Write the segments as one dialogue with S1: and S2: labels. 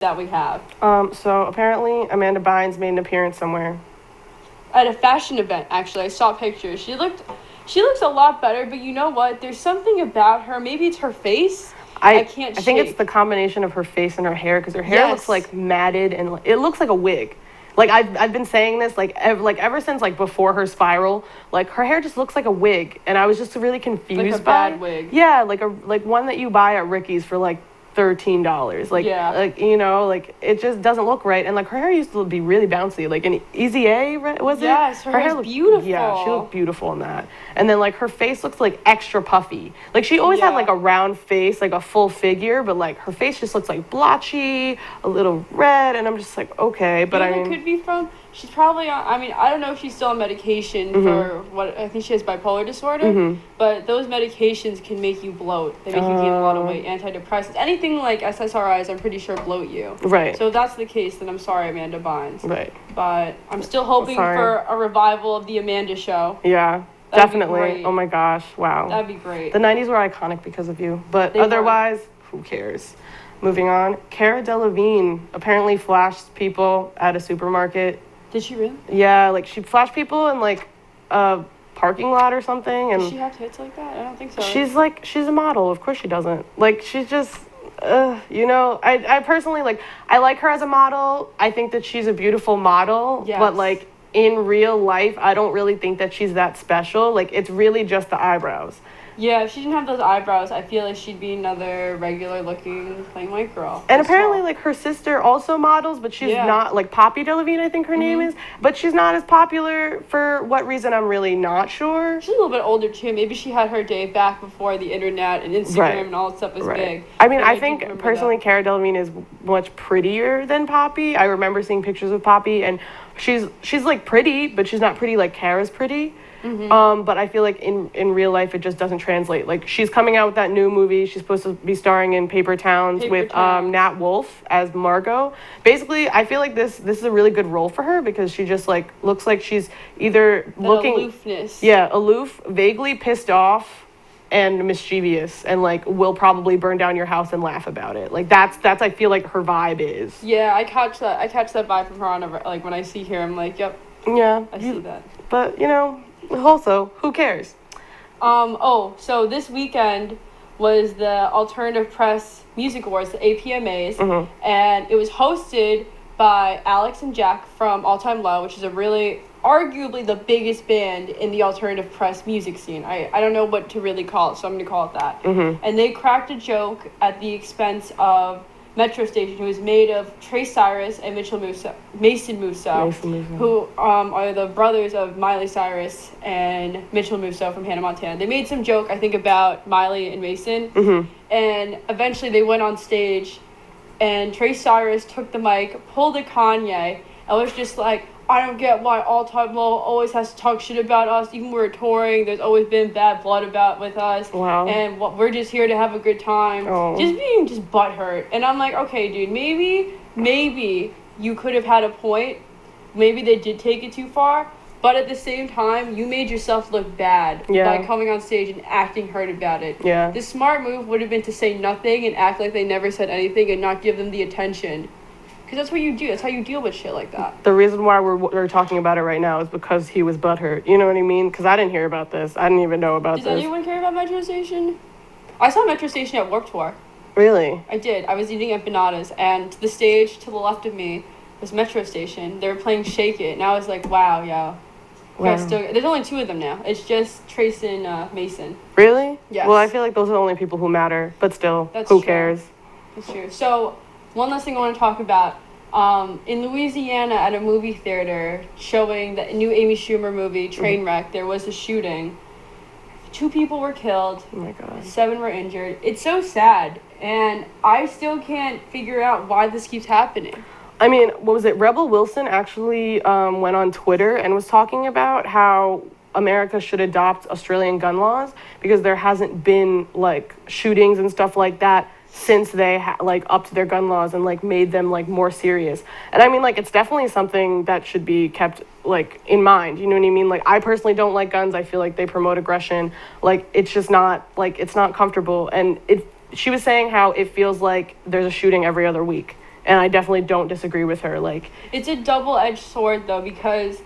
S1: that we have.
S2: So apparently Amanda Bynes made an appearance somewhere.
S1: At a fashion event, actually. I saw pictures. She looks a lot better, but you know what? There's something about her. Maybe it's her face. I can't
S2: I think it's the combination of her face and her hair, because her hair looks like matted and it looks like a wig. Like I've been saying this ever since like before her spiral, like her hair just looks like a wig, and I was just really confused
S1: like a bad wig.
S2: Yeah, like one that you buy at Ricky's for like $13. Like you know, like it just doesn't look right. And like her hair used to be really bouncy, like in Easy A, was it?
S1: Yes, her hair looked beautiful.
S2: Yeah, she looked beautiful in that. And then like her face looks like extra puffy. Like she always had like a round face, like a full figure, but like her face just looks like blotchy, a little red, and I'm just like, okay, but I mean,
S1: it could be from. She's probably on, I don't know if she's still on medication for what, I think she has bipolar disorder, but those medications can make you bloat. They make you gain a lot of weight. Antidepressants, anything like SSRIs, I'm pretty sure bloat you.
S2: Right.
S1: So if that's the case, then I'm sorry, Amanda Bynes.
S2: Right.
S1: But I'm still hoping for a revival of the Amanda Show.
S2: Yeah. Definitely. Oh my gosh. Wow.
S1: That'd be great.
S2: The 90s were iconic because of you. But otherwise, who cares? Moving on. Cara Delevingne apparently flashed people at a supermarket.
S1: Did she really?
S2: Yeah, like she flashed people in like a parking lot or something. And
S1: does she have tits like that? I don't think so.
S2: She's a model. Of course she doesn't. Like she's just, you know, I personally I like her as a model. I think that she's a beautiful model. Yes. But like in real life, I don't really think that she's that special. Like it's really just the eyebrows.
S1: Yeah, if she didn't have those eyebrows, I feel like she'd be another regular-looking plain white girl.
S2: And apparently, like, her sister also models, but she's not, like, Poppy Delevingne, I think her name is. But she's not as popular. For what reason, I'm really not sure.
S1: She's a little bit older, too. Maybe she had her day back before the internet and Instagram and all that stuff was big.
S2: I mean, I think, personally, Cara Delevingne is much prettier than Poppy. I remember seeing pictures of Poppy, and she's like, pretty, but she's not pretty like Cara's pretty. But I feel like in real life it just doesn't translate. Like she's coming out with that new movie. She's supposed to be starring in Paper Towns with Nat Wolff as Margot. Basically, I feel like this is a really good role for her because she just like looks like she's either looking
S1: aloofness.
S2: Yeah, aloof, vaguely pissed off, and mischievous, and like will probably burn down your house and laugh about it. Like that's I feel like her vibe is.
S1: Yeah, I catch that vibe from her on like when I see her, I'm like, yep.
S2: Yeah,
S1: I see that.
S2: But you know. Also, who cares?
S1: So this weekend was the Alternative Press Music Awards, the APMAs, and it was hosted by Alex and Jack from All Time Low, which is arguably the biggest band in the alternative press music scene. I don't know what to really call it, so I'm going to call it that. And they cracked a joke at the expense of Metro Station, who is made of Cyrus and Mason Musso, who are the brothers of Miley Cyrus and Mitchell Musso from Hannah Montana. They made some joke, I think, about Miley and Mason, and eventually they went on stage, and Cyrus took the mic, pulled a Kanye, and was just like, I don't get why All Time Low always has to talk shit about us. Even when we're touring, there's always been bad blood with us.
S2: Wow.
S1: And we're just here to have a good time.
S2: Oh.
S1: Just being butthurt. And I'm like, okay, dude, maybe you could have had a point. Maybe they did take it too far. But at the same time, you made yourself look bad by coming on stage and acting hurt about it.
S2: Yeah.
S1: The smart move would have been to say nothing and act like they never said anything and not give them the attention. Because that's what you do. That's how you deal with shit like that.
S2: The reason why we're talking about it right now is because he was butthurt. You know what I mean? Because I didn't hear about this. I didn't even know about this.
S1: Does anyone care about Metro Station? I saw Metro Station at Warped Tour.
S2: Really?
S1: I did. I was eating empanadas, and the stage to the left of me was Metro Station. They were playing Shake It, and I was like, wow, yo. Wow. There's only two of them now. It's just Trace and Mason.
S2: Really?
S1: Yes.
S2: Well, I feel like those are the only people who matter. But still, who cares?
S1: That's true. So, one last thing I want to talk about. In Louisiana at a movie theater showing the new Amy Schumer movie, Trainwreck, there was a shooting. 2 people were killed.
S2: Oh my God.
S1: 7 were injured. It's so sad. And I still can't figure out why this keeps happening.
S2: I mean, what was it? Rebel Wilson actually went on Twitter and was talking about how America should adopt Australian gun laws because there hasn't been, like, shootings and stuff like that since they upped their gun laws and made them more serious. And I mean, it's definitely something that should be kept in mind, you know what I mean? I personally don't like guns. I feel like they promote aggression. It's just not it's not comfortable. And she was saying how it feels like there's a shooting every other week. And I definitely don't disagree with her. Like,
S1: it's a double-edged sword, though, because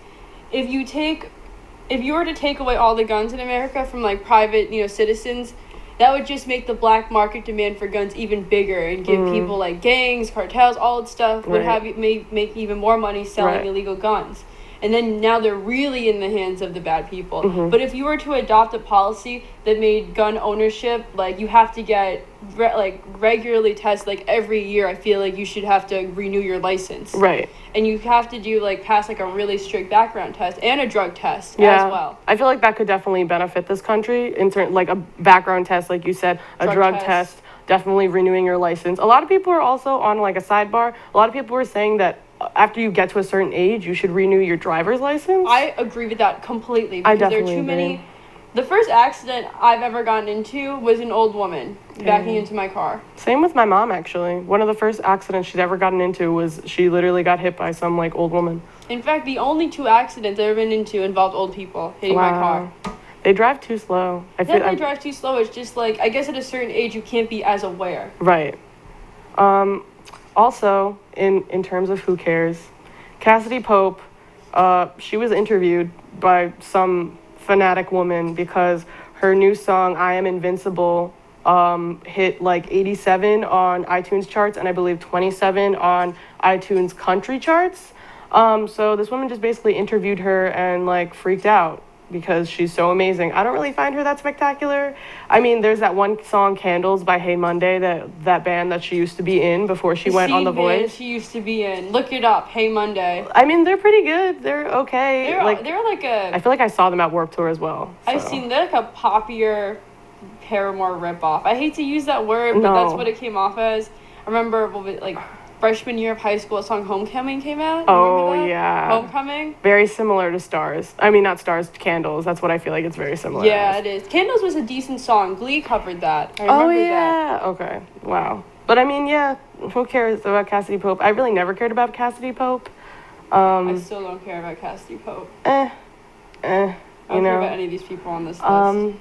S1: if you were to take away all the guns in America from, like, private, citizens, that would just make the black market demand for guns even bigger and give people, like, gangs, cartels, all that stuff would make even more money selling illegal guns. And then now they're really in the hands of the bad people. But if you were to adopt a policy that made gun ownership, like, you have to get, regularly tested, like, every year, I feel like you should have to renew your license.
S2: Right.
S1: And you have to do, like, pass, like, a really strict background test and a drug test as well.
S2: I feel like that could definitely benefit this country in certain, like, a background test, like you said, a drug test, definitely renewing your license. A lot of people are also on, like, a sidebar. A lot of people were saying that after you get to a certain age, you should renew your driver's license.
S1: I agree with that completely. Because there are too many. The first accident I've ever gotten into was an old woman backing into my car.
S2: Same with my mom, actually. One of the first accidents she's ever gotten into was she literally got hit by some, like, old woman.
S1: In fact, the only 2 accidents I've ever been into involved old people hitting my car.
S2: They drive too slow.
S1: They drive too slow. It's just, like, I guess at a certain age you can't be as aware.
S2: Right. Also, in terms of who cares, Cassidy Pope, she was interviewed by some fanatic woman because her new song, I Am Invincible, hit like 87 on iTunes charts and I believe 27 on iTunes country charts. So this woman just basically interviewed her and, like, freaked out because she's so amazing. I don't really find her that spectacular. I mean, there's that one song, Candles, by Hey Monday, that band that she used to be in before she went on The Voice.
S1: She used to be in. Look it up, Hey Monday.
S2: I mean, they're pretty good. They're okay.
S1: They're like a...
S2: I feel like I saw them at Warped Tour as well. So.
S1: I've seen, they're like a poppier Paramore ripoff. I hate to use that word, but that's what it came off as. I remember, like, freshman year of high school, a song Homecoming came out.
S2: Oh, yeah.
S1: Homecoming.
S2: Very similar to Stars. I mean, not Stars, Candles. That's what I feel like it's very similar.
S1: Yeah, it is. Candles was a decent song. Glee covered that. I remember that.
S2: Okay. Wow. But I mean, yeah, who cares about Cassidy Pope? I really never cared about Cassidy Pope.
S1: I still don't care about Cassidy Pope. I don't care about any of these people on this list.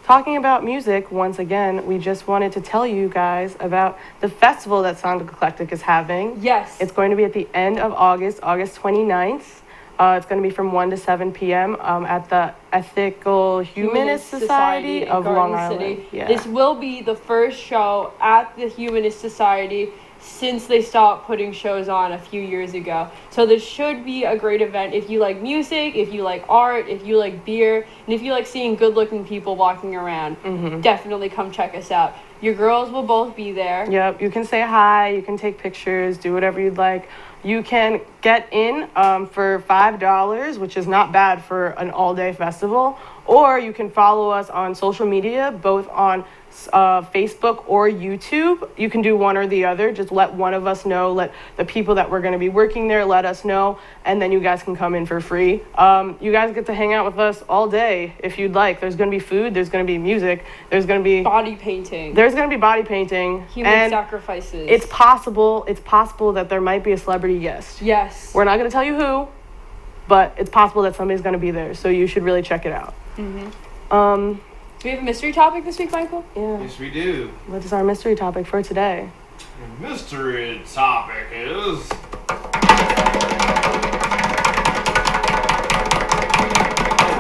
S2: Talking about music, once again, we just wanted to tell you guys about the festival that Sound Eclectic is having.
S1: Yes.
S2: It's going to be at the end of August 29th. It's going to be from 1 to 7 p.m. At the Ethical Humanist Society of Long Island. City. Yeah.
S1: This will be the first show at the Humanist Society since they stopped putting shows on a few years ago. So this should be a great event if you like music, if you like art, if you like beer, and if you like seeing good-looking people walking around. Definitely come check us out. Your girls will both be there.
S2: Yep, you can say hi, you can take pictures, do whatever you'd like. You can get in for $5, which is not bad for an all-day festival, or you can follow us on social media, both on Facebook or YouTube. You can do one or the other. Just let one of us know. Let the people that we're going to be working there let us know, and then you guys can come in for free. You guys get to hang out with us all day if you'd like. There's going to be food. There's going to be music. There's going to be
S1: body painting.
S2: There's going to be body painting.
S1: Human sacrifices.
S2: It's possible that there might be a celebrity guest.
S1: Yes.
S2: We're not going to tell you who, but it's possible that somebody's going to be there. So you should really check it out.
S1: Do we have a mystery topic this week, Michael?
S2: Yeah.
S3: Yes, we do.
S2: What is our mystery topic for today?
S3: The mystery topic is... Oh,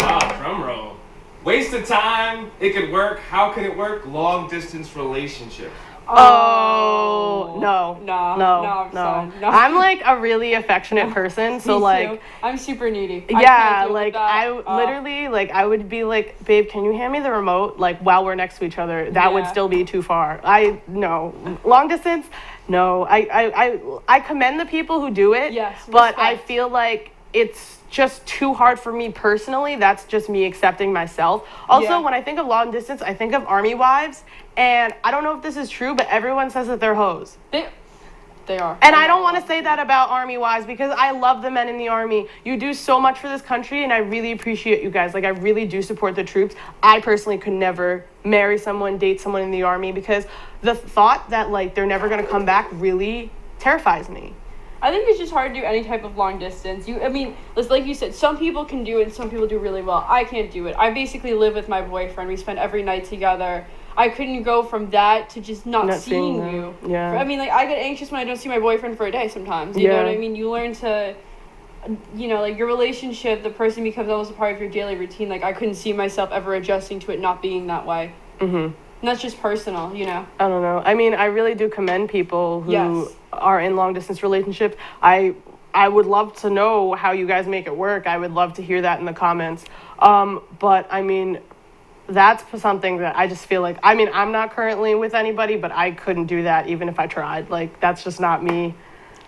S3: wow, drum roll. Waste of time. It could work. How could it work? Long distance relationship.
S2: Oh, no.
S1: No.
S2: I'm like a really affectionate person, so like
S1: too. I'm super needy.
S2: Yeah, like I literally like I would be like, babe, can you hand me the remote like while we're next to each other? That would still be too far. No. Long distance, no. I commend the people who do it.
S1: Yes.
S2: But I feel like it's just too hard for me personally. That's just me accepting myself. Also, when I think of long distance, I think of army wives, and I don't know if this is true, but everyone says that they're hoes.
S1: They are.
S2: And I don't want to say that about army wives because I love the men in the army. You do so much for this country, and I really appreciate you guys. Like, I really do support the troops. I personally could never marry someone, date someone in the army because the thought that, like, they're never going to come back really terrifies me.
S1: I think it's just hard to do any type of long distance. Like you said, some people can do it and some people do really well. I can't do it. I basically live with my boyfriend. We spend every night together. I couldn't go from that to just not seeing
S2: them.
S1: you.
S2: Yeah.
S1: I mean, like, I get anxious when I don't see my boyfriend for a day sometimes. You know what I mean? You learn to, you know, like, your relationship, the person becomes almost a part of your daily routine. Like, I couldn't see myself ever adjusting to it not being that way. Mm-hmm. And that's just personal, you know?
S2: I don't know. I mean, I really do commend people who are in long-distance relationships. I would love to know how you guys make it work. I would love to hear that in the comments. But, I mean, that's something that I just feel like, I mean, I'm not currently with anybody, but I couldn't do that even if I tried. Like, that's just not me.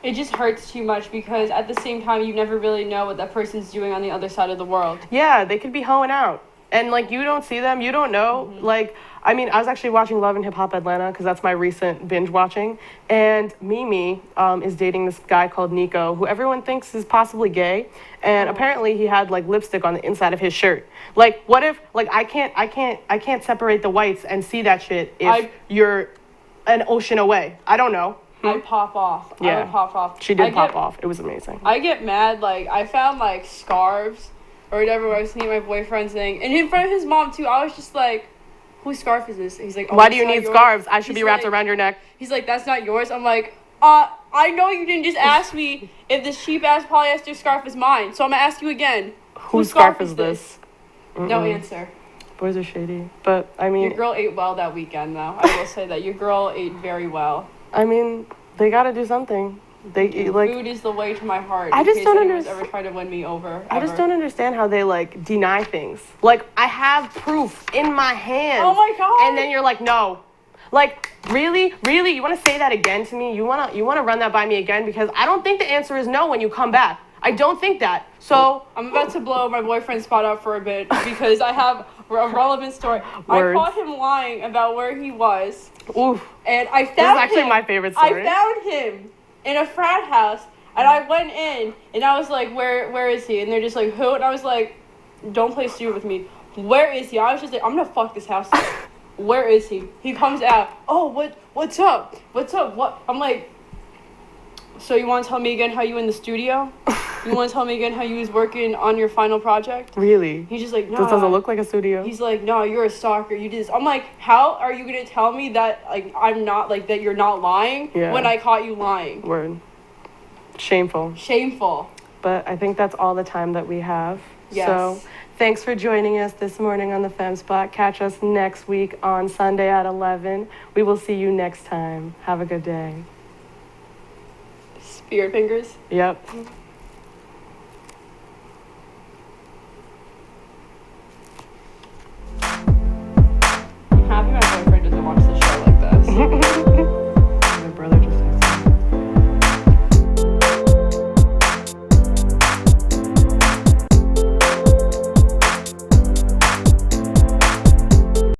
S1: It just hurts too much because at the same time, you never really know what that person's doing on the other side of the world.
S2: Yeah, they could be hoeing out. And, like, you don't see them. You don't know. Mm-hmm. Like, I mean, I was actually watching Love and Hip Hop Atlanta because that's my recent binge watching. And Mimi is dating this guy called Nico, who everyone thinks is possibly gay. And apparently he had, like, lipstick on the inside of his shirt. Like, what if, like, I can't separate the whites and see that shit if you're an ocean away. I don't know.
S1: I'd pop off.
S2: Yeah.
S1: I would pop off.
S2: She did pop off. It was amazing.
S1: I get mad. Like, I found, like, scarves or whatever when I was seeing my boyfriend's thing. And in front of his mom, too, I was just like, whose scarf is this? He's like, oh,
S2: why do you need scarves? I should be wrapped around your neck.
S1: He's like, that's not yours. I'm like, I know you didn't just ask me if this cheap-ass polyester scarf is mine. So I'm going to ask you again.
S2: Whose scarf is this?
S1: No answer.
S2: Boys are shady. But, I mean...
S1: Your girl ate well that weekend, though. I will say that. Your girl ate very well.
S2: I mean, they got to do something.
S1: Food is the way to my heart.
S2: I just don't understand.
S1: Ever tried to win me over?
S2: I just don't understand how they like deny things. Like, I have proof in my hand.
S1: Oh my god!
S2: And then you're like, no. Like, really? You want to say that again to me? You wanna run that by me again? Because I don't think the answer is no when you come back. I don't think that. So
S1: I'm about to blow my boyfriend's spot out for a bit because I have a relevant story.
S2: Words.
S1: I caught him lying about where he was.
S2: Oof.
S1: And I found him.
S2: This is actually my favorite story.
S1: I found him in a frat house, and I went in, and I was like, where is he? And they're just like, who? And I was like, don't play stupid with me. Where is he? I was just like, I'm gonna fuck this house up. Where is he? He comes out. Oh, what's up? What's up? What? I'm like, so you want to tell me again how you in the studio? You want to tell me again how you was working on your final project?
S2: Really?
S1: He's just like, no.
S2: This doesn't look like a studio.
S1: He's like, no, you're a stalker. You did this. I'm like, how are you going to tell me that, like, I'm not, like, that you're not lying when I caught you lying?
S2: Word. Shameful.
S1: Shameful.
S2: But I think that's all the time that we have.
S1: Yes.
S2: So thanks for joining us this morning on the Femme Spot. Catch us next week on Sunday at 11. We will see you next time. Have a good day.
S1: Spirit fingers.
S2: Yep.